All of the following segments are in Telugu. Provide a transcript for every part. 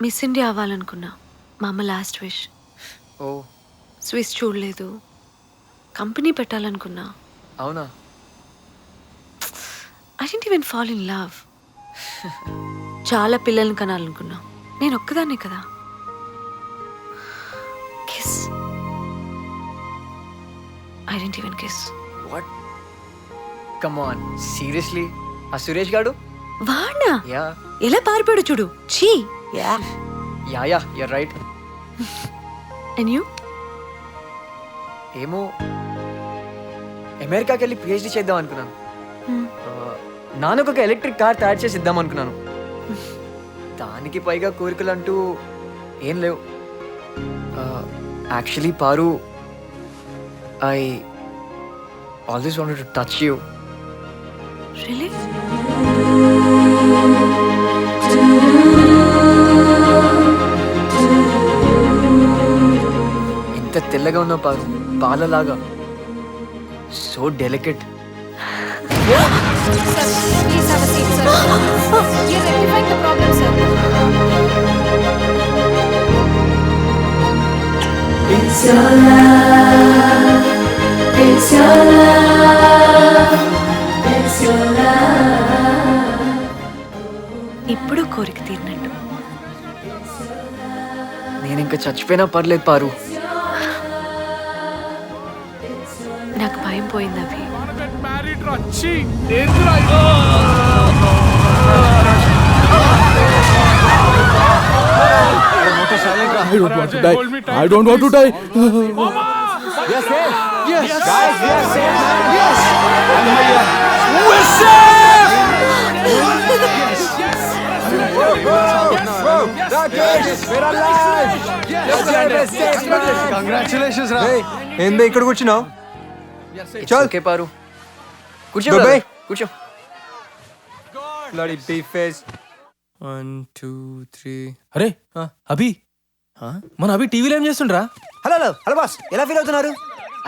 Miss India అవ్వాలనుకున్నా. మా అమ్మ లాస్ట్ విష్. ఓ స్విస్ చూడలేదు. కంపెనీ పెట్టాలనుకున్నా. అవునా? I didn't even fall in love. చాలా పిల్లల్ని కనాలనుకున్నా. నేను ఒక్కదాన్నే కదా. Kiss. I didn't even kiss. What? Come on, seriously? ఆ సురేష్ గాడు? వాణ్ణా? యా ఎలా పారిపోయాడు చూడు. చీ. Yeah yeah you're right. And you? ఏమో, అమెరికాకి వెళ్ళి పిహెచ్డి చేద్దాం అనుకున్నాను. నాన్నకు ఒక ఎలక్ట్రిక్ కార్ తయారు చేసి ఇద్దాం అనుకున్నాను. దానికి పైగా కోరికలు అంటూ ఏం లేవు. Actually Paru, I always wanted to touch you. Really? ఎంత తెల్లగా ఉన్నావు పారు, పాలలాగా. So delicate. Sir, please have a seat, sir. You're rectifying the problem, sir. It's your love. It's your love. It's your love. ఇప్పుడు కోరిక తీరినట్టు. నేను ఇంకా చచ్చిపోయినా పర్లేదు పారు. నాకు భయం పోయింది అభి. I don't want to die. We are safe. Yes. Guys, we are safe. Yes. We're safe. Rakesh, we're alive. Yes, safe, man. Congratulations, Ram. Hey, ఏంది ఇక్కడ కూర్చున్నావు? చల్ ఓకే పారు, కూర్చో Dubai. brother, కూర్చో. Bloody beef face. 1 2 3. అరే అభి, మన అభి టీవీలో ఏం చేస్తుండ్రా? హలో హలో హలో బాస్, ఎలా ఫీల్ అవుతున్నారు?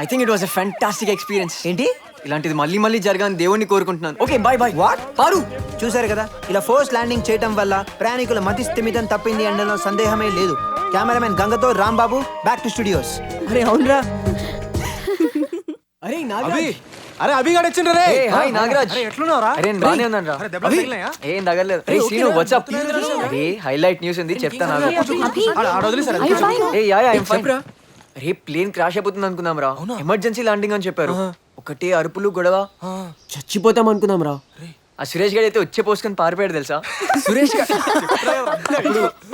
I think it was a fantastic experience. ఏంటి ఇలాంటిది మళ్ళీ మళ్ళీ జరగాలని దేవుణ్ణి కోరుకుంటున్నాను. Okay bye bye. వాట్? పారు, చూసారు కదా, ఇలా ఫోర్స్ ల్యాండింగ్ చేయటం వల్ల ప్రయాణికుల మతి స్థిమితం తప్పింది అనడంలో సందేహమే లేదు. కెమెరామెన్ గంగతో రాంబాబు బ్యాక్ టు స్టూడియోస్. అరే అవునరా. అరే అభి, నాగరాజ్. అరే అభి గాడు వచ్చిండ్రా రే. ఏ హాయ్ నాగరాజ్. ఎట్లున్నావురా? అరే నేను బానే ఉన్నాను రా. ఏం తగలేదు. ఏ సీను వాట్స్ అప్? అరే హైలైట్ న్యూస్ ఉంది చెప్తాను. ఏ యా ఐ యామ్ ఫైన్. అరే ప్లేన్ క్రాష్ అయిపోతుంది అనుకున్నాం రా. ఎమర్జెన్సీ ల్యాండింగ్ అని చెప్పారు. ఒకటే అరుపులు గొడవ. చచ్చిపోతాం అనుకున్నాం రా. ఆ సురేష్ గారు అయితే వచ్చే పోసుకొని పారిపోయాడు తెలుసా. సురేష్ గారు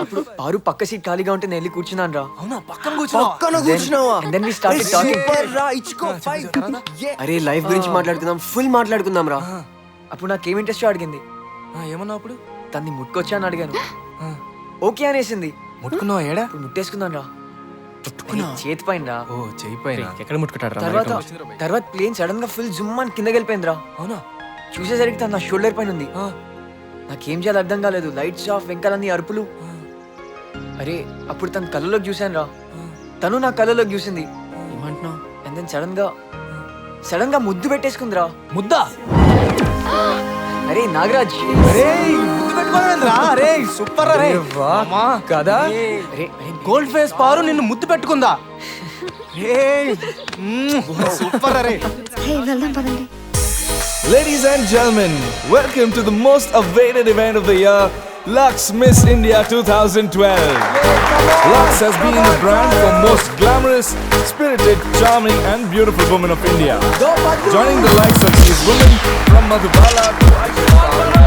అప్పుడు పారు పక్క సీట్ ఖాళీగా ఉంటే నేను వెళ్ళి కూర్చున్నాను రా. పక్కన కూర్చున్నావా? And then we started talking. అరే లైఫ్ గురించి మాట్లాడుకుందాం, ఫుల్ మాట్లాడుకుందాం రా. అప్పుడు నాకేం ఇంట్రెస్ట్ అడిగింది. ఏమన్నా అప్పుడు? తన్ని ముట్టుకొచ్చా అని అడిగాను. ఓకే అనేసింది. ముట్టుకున్నావా? ఏడా ఇప్పుడు ముట్టేసుకున్నాను రా. చేతి పైన రా. ఓ చెయ్యి పైన. ఎక్కడ ముట్టుకుంటాడు? తర్వాత ప్లేన్ సడన్ గా ఫుల్ జుమ్ అని కిందకి వెళ్ళిపోయింది రా. అవునా? చూసేసరికి తను నా షోల్డర్ పైన ఉంది. నాకేం చేయాలి అర్థం కాలేదు. లైట్స్ ఆఫ్, వెంకాలన్నీ అరుపులు. అరే అప్పుడు తన కళ్ళలోకి చూశాను రా. తను నా కళ్ళలోకి చూసింది. ఏమంటున్నావు? అండ్ దెన్ సడన్ గా ముద్దు పెట్టేసుకుందిరా. ముద్దా? అరే నాగరాజ్, సూపర్ రే కదా. గోల్డ్ ఫేస్ పారు నిన్ను ముద్దు పెట్టుకుందా? సూపర్ రే. వెళ్దాం పదండి. Ladies and gentlemen, welcome to the most awaited event of the year, Lux Miss India 2012. Lux has been the brand for most glamorous, spirited, charming and beautiful women of India. Joining the likes of these women from Madhubala to Aishwarya.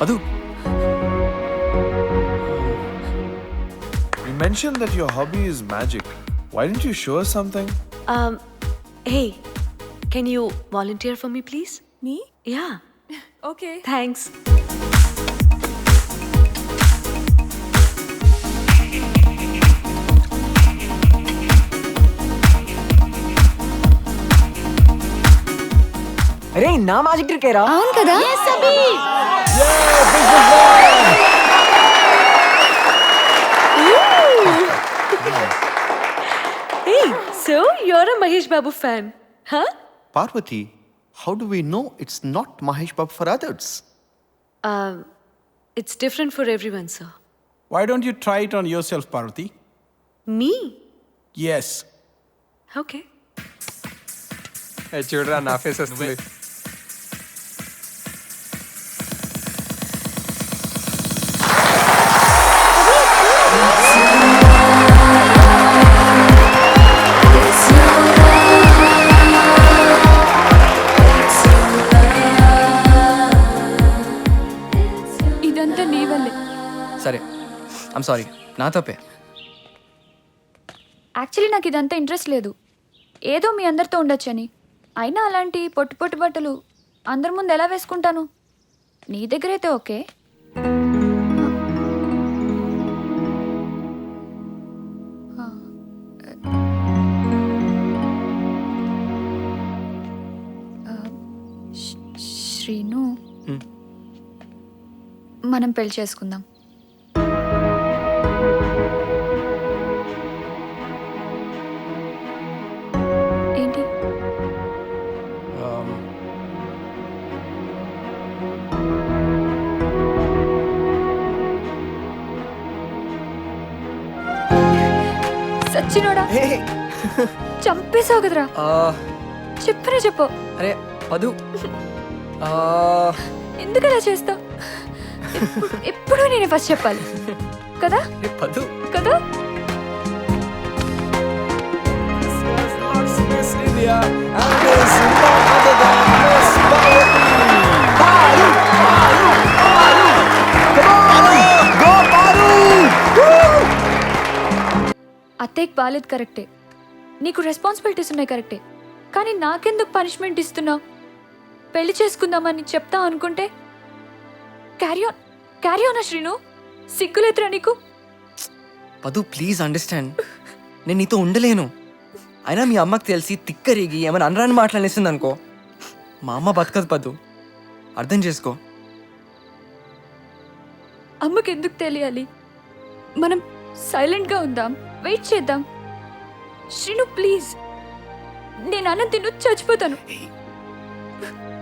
పదు You mentioned that your hobby is magic. Why didn't you show us something? Hey, can you volunteer for me, please? Me? Yeah. Okay. Thanks. అరే నా మ్యాజిక్ ట్రిక్ ఏరా అవును కదా? Hey, so you're a Mahesh Babu fan, huh? Parvati, how do we know it's not Mahesh Babu for others? It's different for everyone, sir. Why don't you try it on yourself, Parvati? Me? Yes. Okay. చూడరా నా ఫేస్ వస్తుంది ఇదంతా నీ వల్లే. సరే ఐమ్ సారీ నా తప్పే యాక్చువల్లీ నాకు ఇదంతా ఇంట్రెస్ట్ లేదు. ఏదో మీ అందరితో ఉండొచ్చని. అయినా అలాంటి పొట్టు పొట్టు బట్టలు అందరి ముందు ఎలా వేసుకుంటాను? నీ దగ్గర అయితే ఓకే. శ్రీను, మనం పెళ్లి చేసుకుందాం. ఏంటి? సచ్చినోడా, చంపేశావు కదరా. చెప్పనే చెప్పు. అరే పదు ఎందుకు అలా చేస్తావు? ఎప్పుడు నేను ఫస్ట్ చెప్పాలి కదా పదు కదా? Miss India, and it is none other than Miss Parvati. Go Paru! అత్తయ్యకి బాలేదు కరెక్టే, నీకు రెస్పాన్సిబిలిటీస్ ఉన్నాయి కరెక్టే, కానీ నాకెందుకు పనిష్మెంట్ ఇస్తున్నావు? పెళ్లి చేసుకుందామని చెప్తా అనుకుంటే క్యారీ ఆన్ శ్రీను. సిగ్గులేదురా నీకు? పదు ప్లీజ్ అండర్స్టాండ్, నేను నీతో ఉండలేను. అయినా మీ అమ్మకి తెలిసి తిక్కరిగి ఏమైనా అనరాని మాట్లాడేస్తుంది అనుకో, మా అమ్మ బతకదు. పదు అర్థం చేసుకో. అమ్మకి ఎందుకు తెలియాలి? మనం సైలెంట్గా ఉందాం, వెయిట్ చేద్దాం. శ్రీను ప్లీజ్, నేను అన్నం తిను చచ్చిపోతాను.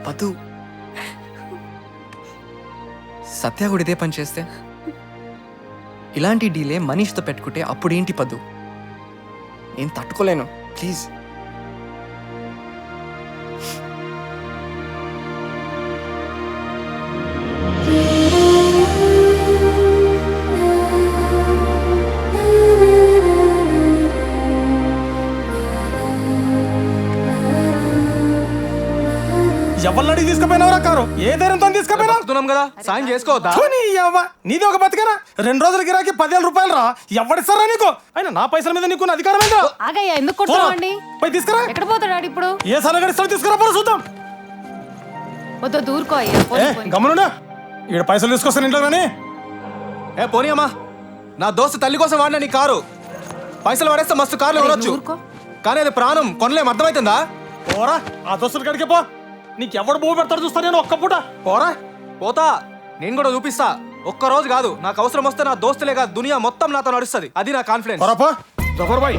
పదు సత్య కూడా ఇదే పని చేస్తే, ఇలాంటి డీలే మనీష్తో పెట్టుకుంటే అప్పుడేంటి పదు? నేను తట్టుకోలేను ప్లీజ్. ఎవరిని అడిగి తీసుకుపోయినావురా కారు? ఏ ధైర్యంతో తీసుకుపోయినావు కదా, సాయం చేసుకోవద్దా? నీది ఒక బతికేనా? 2 రోజుల గిరాకి 10,000 రూపాయలు రా. ఎవడిస్తారా నీకు? అయినా నా పైసల మీద నీకు అధికారం ఏంటో? ఆగయ్యా, ఎందుకు కొడతావండి? పోయి తీసుకురా. ఎక్కడ పోతాడు ఇప్పుడు? ఏ సలగడిస్తాడు తీసుకురా, పోరా చూద్దాం. వద్దు, దూరుకో అయ్యా. గమనుండా, ఈడ పైసలు తీసుకొస్తాను ఇంట్లో కానీ. ఏ పోనీ అమ్మా, నా దోస్తు తల్లి కోసం వాడిన నీ కారు. పైసలు పడేస్తే మస్తు కార్లు కొనొచ్చు, కానీ అది ప్రాణం కొనలేం. అర్థమవుతుందా? పోరా, ఆ దోస్తులు కడికే పో. నీకెవడు భూ పెడతాడు చూస్తా నేను ఒక్క పూట. పోరా, పోతా. నేను కూడా చూపిస్తా. ఒక్క రోజు కాదు, నాకు అవసరం వస్తే నా దోస్తులే కాదు, దునియా మొత్తం నాతో నడుస్తుంది. అది నా కాన్ఫిడెన్స్. పొరపా జఫర్ భాయ్,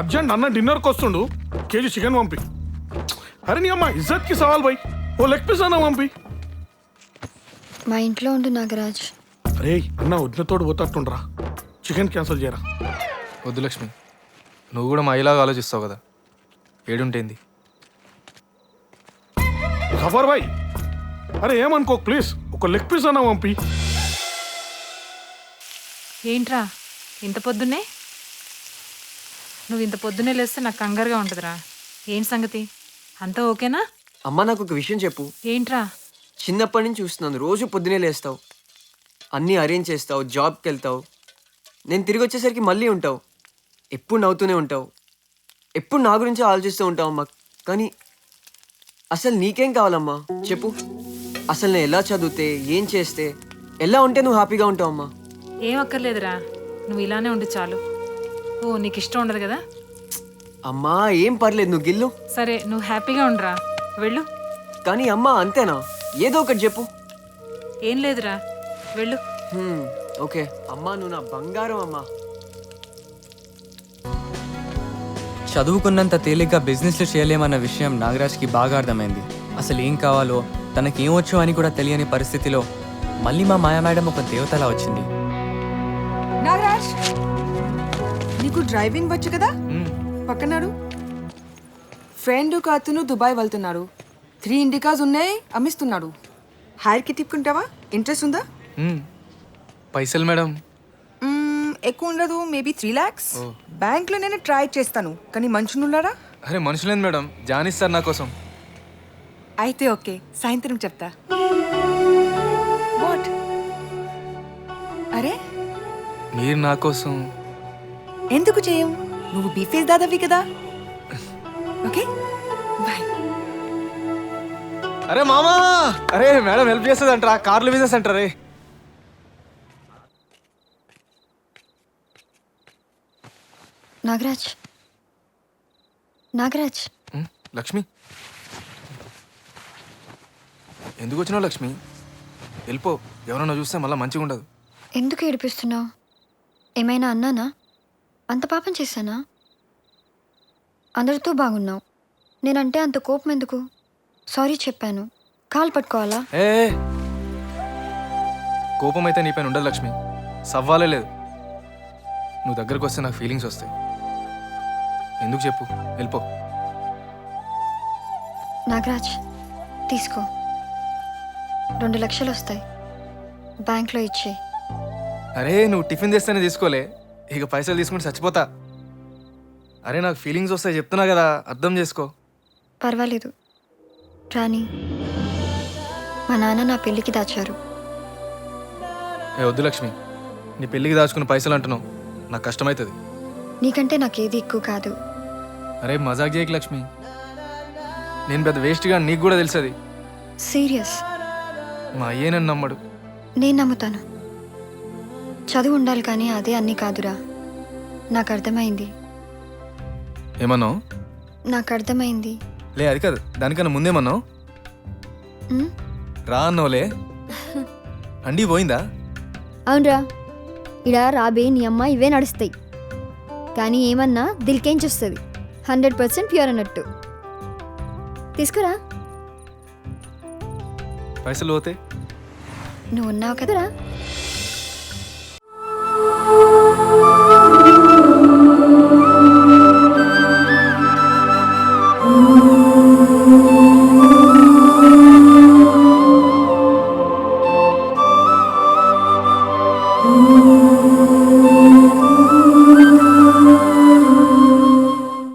అర్జెంట్ అన్న డిన్నర్కి వస్తుండు, కేజీ చికెన్ పంపి. అరే నీ అమ్మ ఇజ్జత్కి సవాల్ భాయ్, ఓ లెగ్ పీస్ అన్న పంపి. మా ఇంట్లో ఉండు నాగరాజ్. అరే అన్న వదినతోడు పోతట్టుండ్రా, చికెన్ క్యాన్సిల్ చేయరా. వద్దు లక్ష్మి, నువ్వు కూడా మా ఇలాగా ఆలోచిస్తావు కదా, ఏడుంటేంది. జఫర్ భాయ్, అరే ఏమనుకో ప్లీజ్, ఒక లెగ్ పీస్ అన్న పంపి. ఏంట్రా ఇంత పొద్దున్నే? నువ్వు ఇంత పొద్దున్నే లేస్తే నాకు కంగారుగా ఉంటుందిరా. ఏంటి సంగతి? అంతా ఓకేనా? అమ్మ నాకు ఒక విషయం చెప్పు. ఏంట్రా? చిన్నప్పటి నుంచి చూస్తున్నాను, రోజు పొద్దునే లేస్తావు, అన్నీ అరేంజ్ చేస్తావు, జాబ్కి వెళ్తావు, నేను తిరిగి వచ్చేసరికి మళ్ళీ ఉంటావు, ఎప్పుడు నవ్వుతూనే ఉంటావు, ఎప్పుడు నా గురించి ఆలోచిస్తూ ఉంటావు అమ్మా. కానీ అసలు నీకేం కావాలమ్మా చెప్పు? అసలు నేను ఎలా చదివితే, ఏం చేస్తే, ఎలా ఉంటే నువ్వు హ్యాపీగా ఉంటావు అమ్మా? ఏం అక్కర్లేదురా, నువ్వు ఇలానే ఉండు చాలు. ఓ నీకు ఇష్టం ఉండదు కదా? అమ్మా ఏం పర్లేదు, నువ్వు గిల్లు. సరే నువ్వు హ్యాపీగా ఉండరా, వెళ్ళు. కానీ అమ్మా అంతేనా? ఏదో ఒకటి చెప్పు. ఏం లేదురా, వెళ్ళు. ఓకే అమ్మా, నువ్వు నా బంగారం అమ్మా. చదువుకున్నంత తేలిగ్గా బిజినెస్లు చేయలేమన్న విషయం నాగరాజ్కి బాగా అర్థమైంది. అసలు ఏం కావాలో తనకి ఏమొచ్చో అని కూడా తెలియని పరిస్థితిలో మళ్ళీ మా మాయా మేడం ఒక దేవతలా వచ్చింది. నాగరాజ్, నీకు డ్రైవింగ్ వచ్చు కదా? పక్కనాడు ఫ్రెండ్ ఒక అతను దుబాయ్ వెళ్తున్నాడు. 3 ఇండికాస్ ఉన్నాయి, అమ్మిస్తున్నాడు. హైర్కి తిప్పుకుంటావా? ఇంట్రెస్ట్ ఉందా? పైసలు మేడం ఎక్కువ ఉండదు, మేబీ 3 lakhs. బ్యాంక్లో నేను ట్రై చేస్తాను, కానీ మనుషులున్నారా? అరే మనుషులేదు మేడం, జానిస్తారు నా కోసం. అయితే ఓకే, సాయంత్రం చెప్తా. వాట్? అరే మీరు నా కోసం ఎందుకు చేయం? నువ్వు బీఫేస్ దాదావి కదా. Okay bye. అరే మామా, అరే మేడం హెల్ప్ చేస్తుంది అంటారా, కార్లు బిజినెస్ అంటారే. నాగరాజ్, నాగరాజ్, లక్ష్మి ఎందుకు వచ్చినావు లక్ష్మి? వెళ్ళిపో, ఎవరన్నా చూస్తే మళ్ళీ మంచిగా ఉండదు. ఎందుకు ఏడిపిస్తున్నావు? ఏమైనా అన్నానా? అంత పాపం చేశానా? అందరితో బాగున్నావు, నేనంటే అంత కోపం ఎందుకు? సారీ చెప్పాను, కాలు పట్టుకోవాలా? ఏ కోపం అయితే నీ పైన ఉండదు లక్ష్మి, సవ్వాలే లేదు. నువ్వు దగ్గరకు వస్తే నాకు ఫీలింగ్స్ వస్తాయి. ఎందుకు చెప్పు, వెళ్ళిపో. నాగరాజ్ తీసుకో, 2 లక్షలు వస్తాయి, బ్యాంక్లో ఇచ్చే. అరే నువ్వు టిఫిన్ తెస్తేనే తీసుకోలే, ఇక పైసలు తీసుకుంటే చచ్చిపోతా. అరే నాకు ఫీలింగ్స్ వస్తాయి చెప్తున్నా కదా, అర్థం చేసుకో. పర్వాలేదు రాణి, మా నాన్న నా పెళ్ళికి దాచారు. ఏ వద్దు లక్ష్మి, నీ పెళ్ళికి దాచుకున్న పైసలు అంటున్నావు, నాకు కష్టమవుతుంది. నీకంటే నాకేది ఎక్కువ కాదు. అరే మజాక్ చేయకు లక్ష్మి, నేను పెద్ద వేస్ట్గా నీకు కూడా తెలుసది. సీరియస్, మా అయ్యే నన్ను నమ్మడు. నేను నమ్ముతాను. చదువు ఉండాలి కానీ అదే అన్నీ కాదురా. నాకు అర్థమైంది. ఏమన్నావు? నాకు అర్థమైంది. లే అది కాదు, దానికన్నా ముందేమన్నావు? ఉమ్, రా అన్నావులే. అండి పోయిందా? అవునరా, ఇడ రాబే నీ అమ్మ ఇవే నడుస్తాయి, కానీ ఏమన్నా దిల్కేంచి వస్తుంది. 100% ప్యూర్ అన్నట్టు. తీసుకురా. పైసలు పోతే నువ్వు ఉన్నావు కదరా.